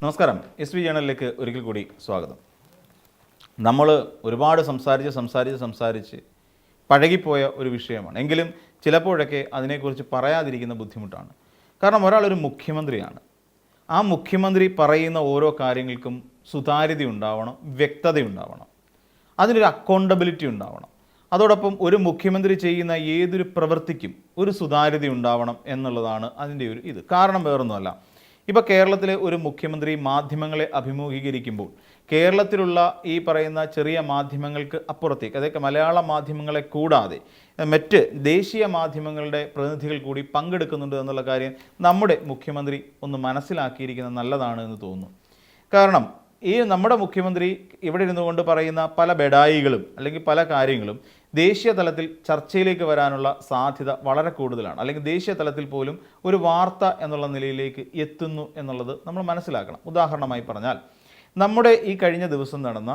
നമസ്കാരം. SV ജേണലിലേക്ക് ഒരിക്കൽ കൂടി സ്വാഗതം. നമ്മൾ ഒരുപാട് സംസാരിച്ച് പഴകിപ്പോയ ഒരു വിഷയമാണ്. എങ്കിലും ചിലപ്പോഴൊക്കെ അതിനെക്കുറിച്ച് പറയാതിരിക്കുന്ന ബുദ്ധിമുട്ടാണ്. കാരണം ഒരാളൊരു മുഖ്യമന്ത്രിയാണ്. ആ മുഖ്യമന്ത്രി പറയുന്ന ഓരോ കാര്യങ്ങൾക്കും സുതാര്യത ഉണ്ടാവണം, വ്യക്തത ഉണ്ടാവണം, അതിനൊരു അക്കൗണ്ടബിലിറ്റി ഉണ്ടാവണം. അതോടൊപ്പം ഒരു മുഖ്യമന്ത്രി ചെയ്യുന്ന ഏതൊരു പ്രവൃത്തിക്കും ഒരു സുതാര്യത ഉണ്ടാവണം എന്നുള്ളതാണ് അതിൻ്റെ ഒരു ഇത്. കാരണം വേറൊന്നുമല്ല, ഇപ്പോൾ കേരളത്തിലെ ഒരു മുഖ്യമന്ത്രി മാധ്യമങ്ങളെ അഭിമുഖീകരിക്കുമ്പോൾ കേരളത്തിലുള്ള ഈ പറയുന്ന ചെറിയ മാധ്യമങ്ങൾക്ക് അപ്പുറത്തേക്ക്, അതൊക്കെ മലയാള മാധ്യമങ്ങളെ കൂടാതെ മറ്റ് ദേശീയ മാധ്യമങ്ങളുടെ പ്രതിനിധികൾ കൂടി പങ്കെടുക്കുന്നുണ്ട് എന്നുള്ള കാര്യം നമ്മുടെ മുഖ്യമന്ത്രി ഒന്ന് മനസ്സിലാക്കിയിരിക്കുന്നത് നല്ലതാണ് എന്ന് തോന്നുന്നു. കാരണം ഈ നമ്മുടെ മുഖ്യമന്ത്രി ഇവിടെ ഇരുന്നുകൊണ്ട് പറയുന്ന പല ബെഡായികളും അല്ലെങ്കിൽ പല കാര്യങ്ങളും ദേശീയ തലത്തിൽ ചർച്ചയിലേക്ക് വരാനുള്ള സാധ്യത വളരെ കൂടുതലാണ്. അല്ലെങ്കിൽ ദേശീയ തലത്തിൽ പോലും ഒരു വാർത്ത എന്നുള്ള നിലയിലേക്ക് എത്തുന്നു എന്നുള്ളത് നമ്മൾ മനസ്സിലാക്കണം. ഉദാഹരണമായി പറഞ്ഞാൽ, നമ്മുടെ ഈ കഴിഞ്ഞ ദിവസം നടന്ന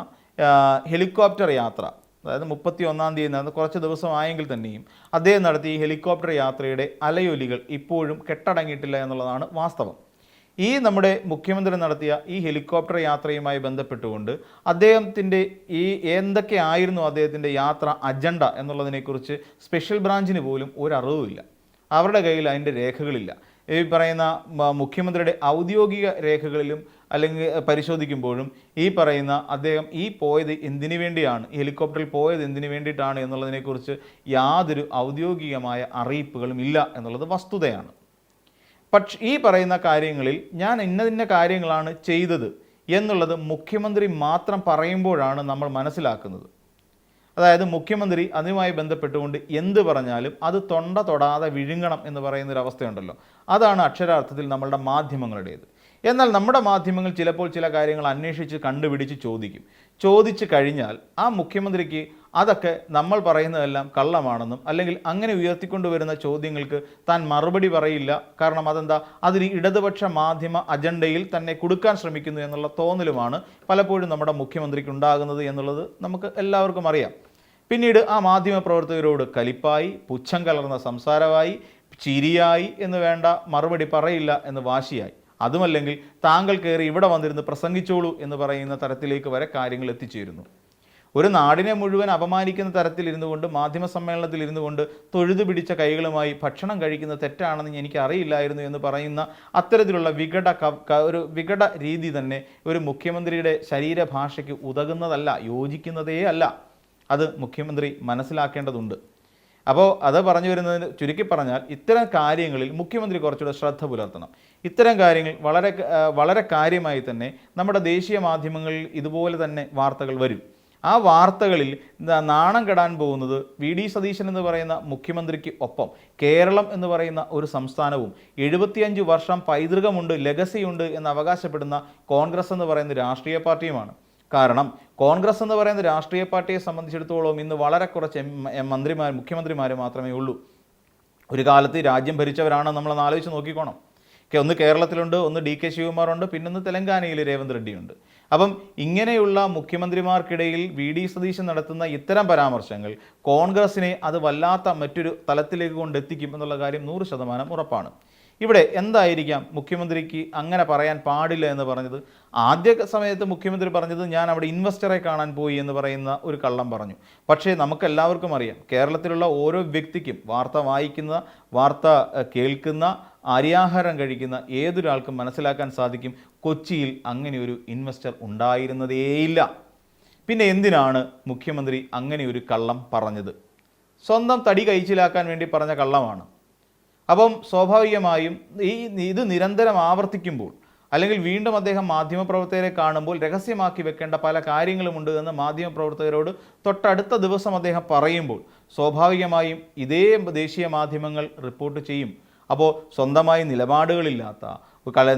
ഹെലികോപ്റ്റർ യാത്ര, അതായത് 31-ാം തീയതി നടന്ന കുറച്ച് ദിവസമായെങ്കിൽ തന്നെയും അദ്ദേഹം നടത്തിയ ഈ ഹെലികോപ്റ്റർ യാത്രയുടെ അലയൊലികൾ ഇപ്പോഴും കെട്ടടങ്ങിയിട്ടില്ല എന്നുള്ളതാണ് വാസ്തവം. ഈ നമ്മുടെ മുഖ്യമന്ത്രി നടത്തിയ ഈ ഹെലികോപ്റ്റർ യാത്രയുമായി ബന്ധപ്പെട്ടുകൊണ്ട് അദ്ദേഹത്തിൻ്റെ ഈ എന്തൊക്കെയായിരുന്നു അദ്ദേഹത്തിൻ്റെ യാത്ര അജണ്ട എന്നുള്ളതിനെക്കുറിച്ച് സ്പെഷ്യൽ ബ്രാഞ്ചിന് പോലും ഒരറിവുമില്ല. അവരുടെ കയ്യിൽ അതിൻ്റെ രേഖകളില്ല. ഈ പറയുന്ന മുഖ്യമന്ത്രിയുടെ ഔദ്യോഗിക രേഖകളിലും അല്ലെങ്കിൽ പരിശോധിക്കുമ്പോഴും ഈ പറയുന്ന അദ്ദേഹം ഈ പോയത് എന്തിനു വേണ്ടിയാണ്, ഈ ഹെലികോപ്റ്ററിൽ പോയത് എന്തിനു വേണ്ടിയിട്ടാണ് എന്നുള്ളതിനെക്കുറിച്ച് യാതൊരു ഔദ്യോഗികമായ അറിയിപ്പുകളും ഇല്ല എന്നുള്ളത് വസ്തുതയാണ്. പക്ഷേ ഈ പറയുന്ന കാര്യങ്ങളിൽ ഞാൻ ഇന്ന കാര്യങ്ങളാണ് ചെയ്തത് എന്നുള്ളത് മുഖ്യമന്ത്രി മാത്രം പറയുമ്പോഴാണ് നമ്മൾ മനസ്സിലാക്കുന്നത്. അതായത് മുഖ്യമന്ത്രി അതുമായി ബന്ധപ്പെട്ടുകൊണ്ട് എന്ത് പറഞ്ഞാലും അത് തൊണ്ട തൊടാതെ വിഴുങ്ങണം എന്ന് പറയുന്നൊരവസ്ഥയുണ്ടല്ലോ, അതാണ് അക്ഷരാർത്ഥത്തിൽ നമ്മളുടെ മാധ്യമങ്ങളുടേത്. എന്നാൽ നമ്മുടെ മാധ്യമങ്ങൾ ചിലപ്പോൾ ചില കാര്യങ്ങൾ അന്വേഷിച്ച് കണ്ടുപിടിച്ച് ചോദിച്ചു കഴിഞ്ഞാൽ ആ മുഖ്യമന്ത്രിക്ക് അതൊക്കെ നമ്മൾ പറയുന്നതെല്ലാം കള്ളമാണെന്നും അല്ലെങ്കിൽ അങ്ങനെ ഉയർത്തിക്കൊണ്ടുവരുന്ന ചോദ്യങ്ങൾക്ക് താൻ മറുപടി പറയില്ല. കാരണം അതെന്താ, അതിന് ഇടതുപക്ഷ മാധ്യമ അജണ്ടയിൽ തന്നെ കൊടുക്കാൻ ശ്രമിക്കുന്നു എന്നുള്ള തോന്നലുമാണ് പലപ്പോഴും നമ്മുടെ മുഖ്യമന്ത്രിക്ക് ഉണ്ടാകുന്നത് എന്നുള്ളത് നമുക്ക് എല്ലാവർക്കും അറിയാം. പിന്നീട് ആ മാധ്യമ പ്രവർത്തകരോട് കലിപ്പായി, പുച്ഛം കലർന്ന സംസാരമായി, ചിരിയായി എന്ന് വേണ്ട, മറുപടി പറയില്ല എന്ന് വാശിയായി. അതുമല്ലെങ്കിൽ താങ്കൾ കയറി ഇവിടെ വന്നിരുന്ന് പ്രസംഗിച്ചോളൂ എന്ന് പറയുന്ന തരത്തിലേക്ക് വരെ കാര്യങ്ങൾ എത്തിച്ചേരുന്നു. ഒരു നാടിനെ മുഴുവൻ അപമാനിക്കുന്ന തരത്തിലിരുന്നു കൊണ്ട് മാധ്യമ സമ്മേളനത്തിൽ ഇരുന്നു കൊണ്ട് തൊഴുതു പിടിച്ച കൈകളുമായി ഭക്ഷണം കഴിക്കുന്നത് തെറ്റാണെന്ന് എനിക്ക് അറിയില്ലായിരുന്നു എന്ന് പറയുന്ന അത്തരത്തിലുള്ള ഒരു വികട രീതി തന്നെ ഒരു മുഖ്യമന്ത്രിയുടെ ശരീരഭാഷയ്ക്ക് ഉതകുന്നതല്ല, യോജിക്കുന്നതേ അല്ല. അത് മുഖ്യമന്ത്രി മനസ്സിലാക്കേണ്ടതുണ്ട്. അപ്പോൾ അത് പറഞ്ഞു വരുന്നതിന് ചുരുക്കി പറഞ്ഞാൽ, ഇത്തരം കാര്യങ്ങളിൽ മുഖ്യമന്ത്രി കുറച്ചുകൂടെ ശ്രദ്ധ പുലർത്തണം. ഇത്തരം കാര്യങ്ങൾ വളരെ കാര്യമായി തന്നെ നമ്മുടെ ദേശീയ മാധ്യമങ്ങളിൽ ഇതുപോലെ തന്നെ വാർത്തകൾ വരും. ആ വാർത്തകളിൽ നാണം കെടാൻ പോകുന്നത് VD സതീശൻ എന്ന് പറയുന്ന മുഖ്യമന്ത്രിക്ക് ഒപ്പം കേരളം എന്ന് പറയുന്ന ഒരു സംസ്ഥാനവും 75 വർഷം പൈതൃകമുണ്ട്, ലെഗസിയുണ്ട് എന്ന് അവകാശപ്പെടുന്ന കോൺഗ്രസ് എന്ന് പറയുന്ന രാഷ്ട്രീയ പാർട്ടിയുമാണ്. കാരണം കോൺഗ്രസ് എന്ന് പറയുന്ന രാഷ്ട്രീയ പാർട്ടിയെ സംബന്ധിച്ചിടത്തോളം ഇന്ന് വളരെ കുറച്ച് മുഖ്യമന്ത്രിമാർ മാത്രമേ ഉള്ളൂ. ഒരു കാലത്ത് രാജ്യം ഭരിച്ചവരാണ് നമ്മളൊന്ന് ആലോചിച്ച് നോക്കിക്കോണം. ഒന്ന് കേരളത്തിലുണ്ട്, ഒന്ന് DK ശിവകുമാറുണ്ട്, പിന്നൊന്ന് തെലങ്കാനയിൽ രേവന്ത് റെഡ്ഡിയുണ്ട്. അപ്പം ഇങ്ങനെയുള്ള മുഖ്യമന്ത്രിമാർക്കിടയിൽ VD സതീശൻ നടത്തുന്ന ഇത്തരം പരാമർശങ്ങൾ കോൺഗ്രസിനെ അത് വല്ലാത്ത മറ്റൊരു തലത്തിലേക്ക് കൊണ്ടെത്തിക്കും എന്നുള്ള കാര്യം 100% ഉറപ്പാണ്. ഇവിടെ എന്തായിരിക്കാം മുഖ്യമന്ത്രിക്ക് അങ്ങനെ പറയാൻ പാടില്ല എന്ന് പറഞ്ഞത്? ആദ്യ സമയത്ത് മുഖ്യമന്ത്രി പറഞ്ഞത് ഞാൻ അവിടെ ഇൻവെസ്റ്ററെ കാണാൻ പോയി എന്ന് പറയുന്ന ഒരു കള്ളം പറഞ്ഞു. പക്ഷേ നമുക്കെല്ലാവർക്കും അറിയാം, കേരളത്തിലുള്ള ഓരോ വ്യക്തിക്കും, വാർത്ത വായിക്കുന്ന, വാർത്ത കേൾക്കുന്ന, അരിയാഹാരം കഴിക്കുന്ന ഏതൊരാൾക്കും മനസ്സിലാക്കാൻ സാധിക്കും, കൊച്ചിയിൽ അങ്ങനെ ഒരു ഇൻവെസ്റ്റർ ഉണ്ടായിരുന്നതേയില്ല. പിന്നെ എന്തിനാണ് മുഖ്യമന്ത്രി അങ്ങനെ ഒരു കള്ളം പറഞ്ഞത്? സ്വന്തം തടി കൈച്ചിലാക്കാൻ വേണ്ടി പറഞ്ഞ കള്ളമാണ്. അപ്പം സ്വാഭാവികമായും ഇത് നിരന്തരം ആവർത്തിക്കുമ്പോൾ, അല്ലെങ്കിൽ വീണ്ടും അദ്ദേഹം മാധ്യമപ്രവർത്തകരെ കാണുമ്പോൾ രഹസ്യമാക്കി വെക്കേണ്ട പല കാര്യങ്ങളുമുണ്ട് എന്ന് മാധ്യമപ്രവർത്തകരോട് തൊട്ടടുത്ത ദിവസം അദ്ദേഹം പറയുമ്പോൾ സ്വാഭാവികമായും ഇതേ ദേശീയ മാധ്യമങ്ങൾ റിപ്പോർട്ട് ചെയ്യും. അപ്പോൾ സ്വന്തമായി നിലപാടുകളില്ലാത്ത,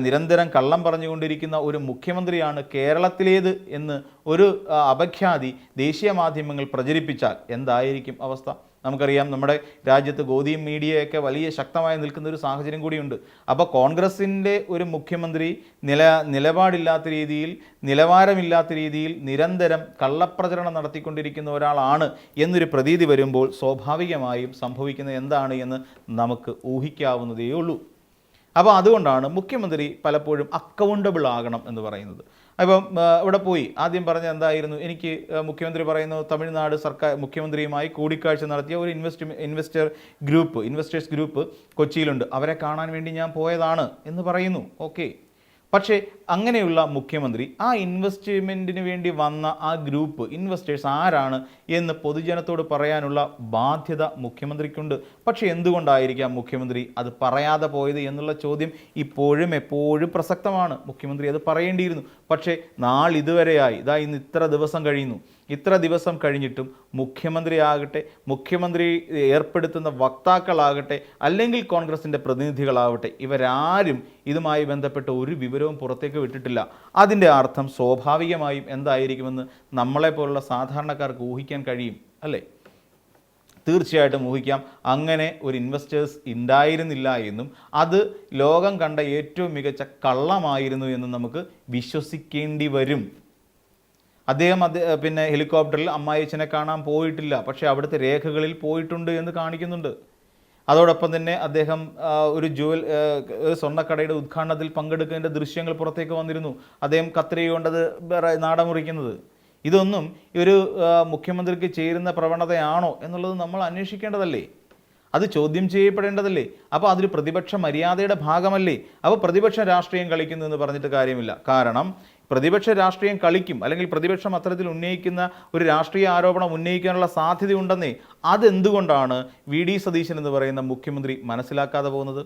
നിരന്തരം കള്ളം പറഞ്ഞുകൊണ്ടിരിക്കുന്ന ഒരു മുഖ്യമന്ത്രിയാണ് കേരളത്തിലേത് എന്ന് ഒരു അപഖ്യാതി ദേശീയ മാധ്യമങ്ങൾ പ്രചരിപ്പിച്ചാൽ എന്തായിരിക്കും അവസ്ഥ? നമുക്കറിയാം, നമ്മുടെ രാജ്യത്ത് ഗോതിയും മീഡിയയൊക്കെ വലിയ ശക്തമായി നിൽക്കുന്ന ഒരു സാഹചര്യം കൂടിയുണ്ട്. അപ്പോൾ കോൺഗ്രസിൻ്റെ ഒരു മുഖ്യമന്ത്രി നിലപാടില്ലാത്ത രീതിയിൽ, നിലവാരമില്ലാത്ത രീതിയിൽ നിരന്തരം കള്ളപ്രചരണം നടത്തിക്കൊണ്ടിരിക്കുന്ന ഒരാളാണ് എന്നൊരു പ്രതീതി വരുമ്പോൾ സ്വാഭാവികമായും സംഭവിക്കുന്നത് എന്താണ് എന്ന് നമുക്ക് ഊഹിക്കാവുന്നതേ ഉള്ളൂ. അപ്പോൾ അതുകൊണ്ടാണ് മുഖ്യമന്ത്രി പലപ്പോഴും അക്കൗണ്ടബിൾ ആകണം എന്ന് പറയുന്നത്. അപ്പം ഇവിടെ പോയി ആദ്യം പറഞ്ഞ എന്തായിരുന്നു, എനിക്ക് മുഖ്യമന്ത്രി പറയുന്നു തമിഴ്നാട് സർക്കാർ മുഖ്യമന്ത്രിയുമായി കൂടിക്കാഴ്ച നടത്തിയ ഒരു ഇൻവെസ്റ്റേഴ്സ് ഗ്രൂപ്പ് കൊച്ചിയിലുണ്ട്, അവരെ കാണാൻ വേണ്ടി ഞാൻ പോയതാണ് എന്ന് പറയുന്നു. ഓക്കെ, പക്ഷേ അങ്ങനെയുള്ള മുഖ്യമന്ത്രി ആ ഇൻവെസ്റ്റ്മെൻറ്റിന് വേണ്ടി വന്ന ആ ഗ്രൂപ്പ് ഇൻവെസ്റ്റേഴ്സ് ആരാണ് എന്ന് പൊതുജനത്തോട് പറയാനുള്ള ബാധ്യത മുഖ്യമന്ത്രിക്കുണ്ട്. പക്ഷേ എന്തുകൊണ്ടായിരിക്കാം മുഖ്യമന്ത്രി അത് പറയാതെ പോയത് എന്നുള്ള ചോദ്യം ഇപ്പോഴും എപ്പോഴും പ്രസക്തമാണ്. മുഖ്യമന്ത്രി അത് പറയേണ്ടിയിരുന്നു. പക്ഷേ നാളിതുവരെയായി, ഇന്ന് ഇത്ര ദിവസം കഴിഞ്ഞിട്ടും മുഖ്യമന്ത്രി ഏർപ്പെടുത്തുന്ന വക്താക്കളാകട്ടെ അല്ലെങ്കിൽ കോൺഗ്രസിൻ്റെ പ്രതിനിധികളാവട്ടെ, ഇവരാരും ഇതുമായി ബന്ധപ്പെട്ട ഒരു വിവരവും പുറത്തേക്ക് വിട്ടിട്ടില്ല. അതിൻ്റെ അർത്ഥം സ്വാഭാവികമായും എന്തായിരിക്കുമെന്ന് നമ്മളെപ്പോലുള്ള സാധാരണക്കാർക്ക് ഊഹിക്കാൻ കഴിയും, അല്ലേ? തീർച്ചയായിട്ടും ഊഹിക്കാം. അങ്ങനെ ഒരു ഇൻവെസ്റ്റേഴ്സ് ഉണ്ടായിരുന്നില്ല എന്നും അത് ലോകം കണ്ട ഏറ്റവും മികച്ച കള്ളമായിരുന്നു എന്നും നമുക്ക് വിശ്വസിക്കേണ്ടി വരും. അദ്ദേഹം പിന്നെ ഹെലികോപ്റ്ററിൽ അമ്മായിച്ചനെ കാണാൻ പോയിട്ടില്ല, പക്ഷേ അവിടുത്തെ രേഖകളിൽ പോയിട്ടുണ്ട് എന്ന് കാണിക്കുന്നുണ്ട്. അതോടൊപ്പം തന്നെ അദ്ദേഹം ഒരു സ്വർണ്ണക്കടയുടെ ഉദ്ഘാടനത്തിൽ പങ്കെടുക്കുന്നതിൻ്റെ ദൃശ്യങ്ങൾ പുറത്തേക്ക് വന്നിരുന്നു. അദ്ദേഹം കത്രിക കൊണ്ടത് നാടമുറിക്കുന്നത്. ഇതൊന്നും ഒരു മുഖ്യമന്ത്രിക്ക് ചേരുന്ന പ്രവണതയാണോ എന്നുള്ളത് നമ്മൾ അന്വേഷിക്കേണ്ടതല്ലേ? അത് ചോദ്യം ചെയ്യപ്പെടേണ്ടതല്ലേ? അപ്പോൾ അതൊരു പ്രതിപക്ഷ മര്യാദയുടെ ഭാഗമല്ലേ? അപ്പോൾ പ്രതിപക്ഷ രാഷ്ട്രീയം കളിക്കുന്നു എന്ന് പറഞ്ഞിട്ട് കാര്യമില്ല. കാരണം പ്രതിപക്ഷ രാഷ്ട്രീയം കളിക്കും, അല്ലെങ്കിൽ പ്രതിപക്ഷം അത്തരത്തിൽ ഉന്നയിക്കുന്ന ഒരു രാഷ്ട്രീയ ആരോപണം ഉന്നയിക്കാനുള്ള സാധ്യതയുണ്ടെന്നേ. അതെന്തുകൊണ്ടാണ് വി ഡി സതീശൻ എന്ന് പറയുന്ന മുഖ്യമന്ത്രി മനസ്സിലാക്കാതെ പോകുന്നത്?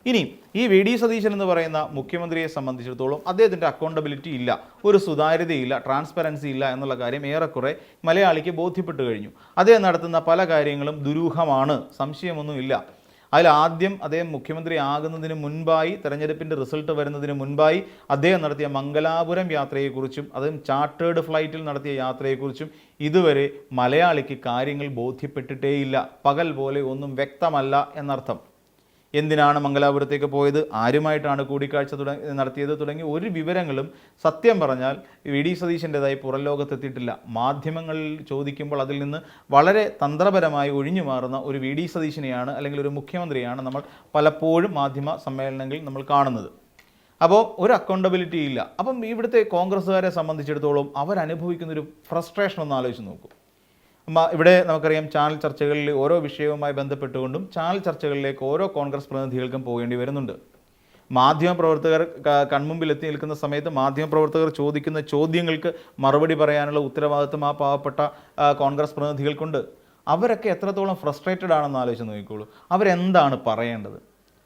ഇനി ഈ വി ഡി സതീശൻ എന്ന് പറയുന്ന മുഖ്യമന്ത്രിയെ സംബന്ധിച്ചിടത്തോളം അദ്ദേഹത്തിൻ്റെ അക്കൗണ്ടബിലിറ്റി ഇല്ല, ഒരു സുതാര്യതയില്ല, ട്രാൻസ്പെറൻസി ഇല്ല എന്നുള്ള കാര്യം ഏറെക്കുറെ മലയാളിക്ക് ബോധ്യപ്പെട്ടു കഴിഞ്ഞു. അദ്ദേഹം നടത്തുന്ന പല കാര്യങ്ങളും ദുരൂഹമാണ്, സംശയമൊന്നുമില്ല. അതിലാദ്യം അദ്ദേഹം മുഖ്യമന്ത്രി ആകുന്നതിന് മുൻപായി, തെരഞ്ഞെടുപ്പിൻ്റെ റിസൾട്ട് വരുന്നതിന് മുൻപായി അദ്ദേഹം നടത്തിയ മംഗലാപുരം യാത്രയെക്കുറിച്ചും അതും ചാർട്ടേഡ് ഫ്ലൈറ്റിൽ നടത്തിയ യാത്രയെക്കുറിച്ചും ഇതുവരെ മലയാളിക്ക് കാര്യങ്ങൾ ബോധ്യപ്പെട്ടിട്ടേയില്ല. പകൽ പോലെ ഒന്നും വ്യക്തമല്ല എന്നർത്ഥം. എന്തിനാണ് മംഗലാപുരത്തേക്ക് പോയത്, ആരുമായിട്ടാണ് കൂടിക്കാഴ്ച നടത്തിയത് തുടങ്ങി ഒരു വിവരങ്ങളും സത്യം പറഞ്ഞാൽ വി ഡി സതീശൻ്റെതായി പുറം ലോകത്തെത്തിയിട്ടില്ല. മാധ്യമങ്ങളിൽ ചോദിക്കുമ്പോൾ അതിൽ നിന്ന് വളരെ തന്ത്രപരമായി ഒഴിഞ്ഞു മാറുന്ന ഒരു വി ഡി സതീശനെയാണ്, അല്ലെങ്കിൽ ഒരു മുഖ്യമന്ത്രിയാണ് നമ്മൾ പലപ്പോഴും മാധ്യമ സമ്മേളനങ്ങളിൽ നമ്മൾ കാണുന്നത്. അപ്പോൾ ഒരു അക്കൗണ്ടബിലിറ്റി ഇല്ല. അപ്പം ഇവിടുത്തെ കോൺഗ്രസ്സുകാരെ സംബന്ധിച്ചിടത്തോളം അവരനുഭവിക്കുന്നൊരു ഫ്രസ്ട്രേഷൻ ഒന്ന് ആലോചിച്ച് നോക്കൂ. ഇവിടെ നമുക്കറിയാം, ചാനൽ ചർച്ചകളിൽ ഓരോ വിഷയവുമായി ബന്ധപ്പെട്ടുകൊണ്ടും ചാനൽ ചർച്ചകളിലേക്ക് ഓരോ കോൺഗ്രസ് പ്രതിനിധികൾക്കും പോകേണ്ടി വരുന്നുണ്ട്. മാധ്യമപ്രവർത്തകർ കൺമുമ്പിൽ എത്തി നിൽക്കുന്ന സമയത്ത് മാധ്യമപ്രവർത്തകർ ചോദിക്കുന്ന ചോദ്യങ്ങൾക്ക് മറുപടി പറയാനുള്ള ഉത്തരവാദിത്വം ആ പാവപ്പെട്ട കോൺഗ്രസ് പ്രതിനിധികൾക്കുണ്ട്. അവരൊക്കെ എത്രത്തോളം ഫ്രസ്ട്രേറ്റഡ് ആണെന്ന് ആലോചിച്ച് നോക്കിക്കോളൂ. അവരെന്താണ് പറയേണ്ടത്?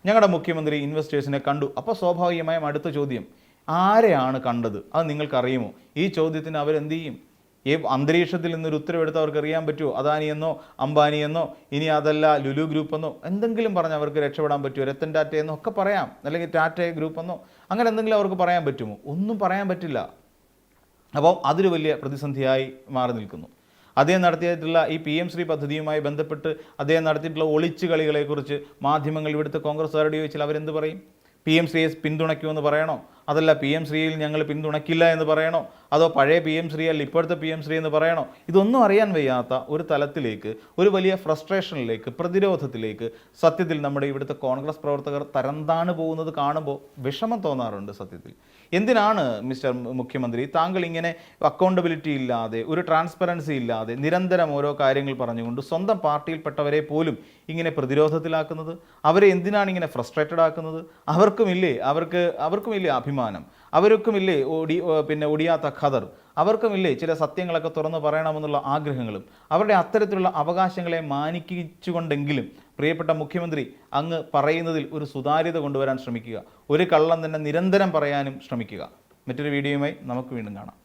ഞങ്ങളുടെ മുഖ്യമന്ത്രി ഇൻവെസ്റ്റേഴ്സിനെ കണ്ടു. അപ്പോൾ സ്വാഭാവികമായും അടുത്ത ചോദ്യം, ആരെയാണ് കണ്ടത്? അത് നിങ്ങൾക്കറിയുമോ? ഈ ചോദ്യത്തിന് അവരെന്ത് ചെയ്യും? ഈ അന്തരീക്ഷത്തിൽ നിന്നൊരു ഉത്തരവെടുത്ത് അവർക്ക് അറിയാൻ പറ്റുമോ? അദാനിയെന്നോ അംബാനിയെന്നോ ഇനി അതല്ല ലുലു ഗ്രൂപ്പെന്നോ എന്തെങ്കിലും പറഞ്ഞ് അവർക്ക് രക്ഷപ്പെടാൻ പറ്റുമോ? രത്തൻ ടാറ്റയെന്നോ ഒക്കെ പറയാം, അല്ലെങ്കിൽ ടാറ്റ ഗ്രൂപ്പെന്നോ അങ്ങനെ എന്തെങ്കിലും അവർക്ക് പറയാൻ പറ്റുമോ? ഒന്നും പറയാൻ പറ്റില്ല. അപ്പോൾ അതൊരു വലിയ പ്രതിസന്ധിയായി മാറി നിൽക്കുന്നു. അദ്ദേഹം നടത്തിയിട്ടുള്ള ഈ PM ശ്രീ പദ്ധതിയുമായി ബന്ധപ്പെട്ട് അദ്ദേഹം നടത്തിയിട്ടുള്ള ഒളിച്ചു കളികളെക്കുറിച്ച് മാധ്യമങ്ങൾ ഇവിടുത്തെ കോൺഗ്രസ്സുകാരോട് ചോദിച്ചാൽ അവരെന്ത് പറയും? PM ശ്രീയെ പിന്തുണയ്ക്കുമെന്ന് പറയണോ? അതല്ല PM ശ്രീയിൽ ഞങ്ങൾ പിന്തുണയ്ക്കില്ല എന്ന് പറയണോ? അതോ പഴയ PM ശ്രീ അല്ല ഇപ്പോഴത്തെ PM ശ്രീ എന്ന് പറയണോ? ഇതൊന്നും അറിയാൻ വയ്യാത്ത ഒരു തലത്തിലേക്ക്, ഒരു വലിയ ഫ്രസ്ട്രേഷനിലേക്ക്, പ്രതിരോധത്തിലേക്ക് സത്യത്തിൽ നമ്മുടെ ഇവിടുത്തെ കോൺഗ്രസ് പ്രവർത്തകർ തരംതാണു പോകുന്നത് കാണുമ്പോൾ വിഷമം തോന്നാറുണ്ട്. സത്യത്തിൽ എന്തിനാണ് മിസ്റ്റർ മുഖ്യമന്ത്രി താങ്കൾ ഇങ്ങനെ അക്കൗണ്ടബിലിറ്റി ഇല്ലാതെ, ഒരു ട്രാൻസ്പെറൻസി ഇല്ലാതെ നിരന്തരം ഓരോ കാര്യങ്ങൾ പറഞ്ഞുകൊണ്ട് സ്വന്തം പാർട്ടിയിൽപ്പെട്ടവരെ പോലും ഇങ്ങനെ പ്രതിരോധത്തിലാക്കുന്നത്? അവരെ എന്തിനാണ് ഇങ്ങനെ ഫ്രസ്ട്രേറ്റഡ് ആക്കുന്നത്? അവർക്കുമില്ലേ അഭിമാനം? അവർക്കുമില്ലേ ഒടിയാത്ത ഖദർ? അവർക്കുമില്ലേ ചില സത്യങ്ങളൊക്കെ തുറന്നു പറയണമെന്നുള്ള ആഗ്രഹങ്ങളും? അവരുടെ അത്തരത്തിലുള്ള അവകാശങ്ങളെ മാനിപ്പിച്ചുകൊണ്ടെങ്കിലും പ്രിയപ്പെട്ട മുഖ്യമന്ത്രി അങ്ങ് പറയുന്നതിൽ ഒരു സുതാര്യത കൊണ്ടുവരാൻ ശ്രമിക്കുക. ഒരു കള്ളം തന്നെ നിരന്തരം പറയാനും ശ്രമിക്കുക. മറ്റൊരു വീഡിയോയുമായി നമുക്ക് വീണ്ടും കാണാം.